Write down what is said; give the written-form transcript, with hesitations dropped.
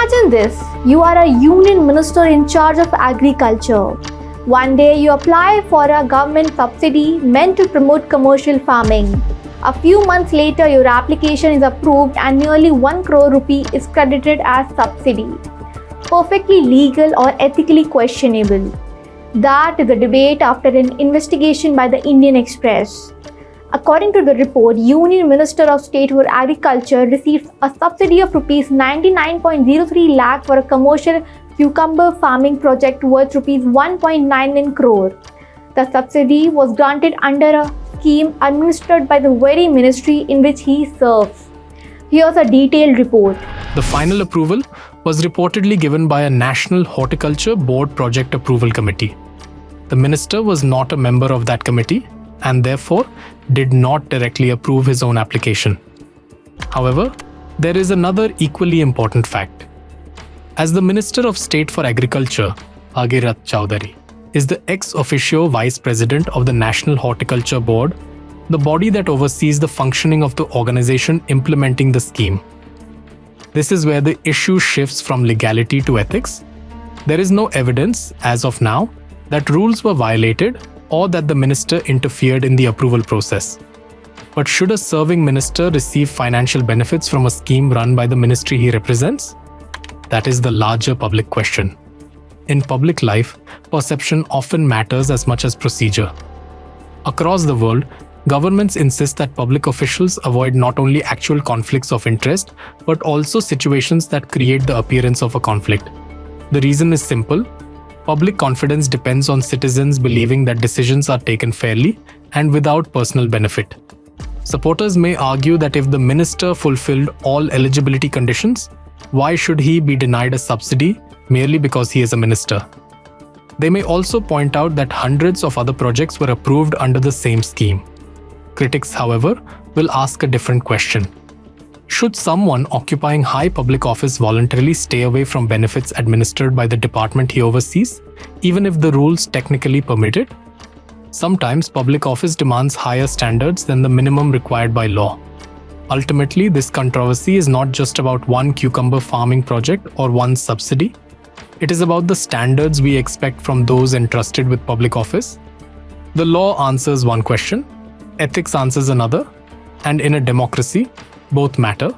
Imagine this, you are a union minister in charge of agriculture. One day you apply for a government subsidy meant to promote commercial farming. A few months later your application is approved and nearly 1 crore rupee is credited as subsidy. Perfectly legal or ethically questionable. That is the debate after an investigation by the Indian Express. According to the report, Union Minister of State for Agriculture received a subsidy of rupees 99.03 lakh for a commercial cucumber farming project worth rupees 1.99 crore. The subsidy was granted under a scheme administered by the very ministry in which he serves. Here's a detailed report. The final approval was reportedly given by a National Horticulture Board Project Approval Committee. The minister was not a member of that committee and therefore did not directly approve his own application. However, there is another equally important fact. As the Minister of State for Agriculture, Bhagirath Choudhary, is the ex officio Vice President of the National Horticulture Board, the body that oversees the functioning of the organization implementing the scheme. This is where the issue shifts from legality to ethics. There is no evidence, as of now, that rules were violated or that the minister interfered in the approval process. But should a serving minister receive financial benefits from a scheme run by the ministry he represents? That is the larger public question. In public life, perception often matters as much as procedure. Across the world, governments insist that public officials avoid not only actual conflicts of interest, but also situations that create the appearance of a conflict. The reason is simple. Public confidence depends on citizens believing that decisions are taken fairly and without personal benefit. Supporters may argue that if the minister fulfilled all eligibility conditions, why should he be denied a subsidy merely because he is a minister? They may also point out that hundreds of other projects were approved under the same scheme. Critics, however, will ask a different question. Should someone occupying high public office voluntarily stay away from benefits administered by the department he oversees, even if the rules technically permit it? Sometimes public office demands higher standards than the minimum required by law. Ultimately, this controversy is not just about one cucumber farming project or one subsidy. It is about the standards we expect from those entrusted with public office. The law answers one question, ethics answers another, and in a democracy, both matter.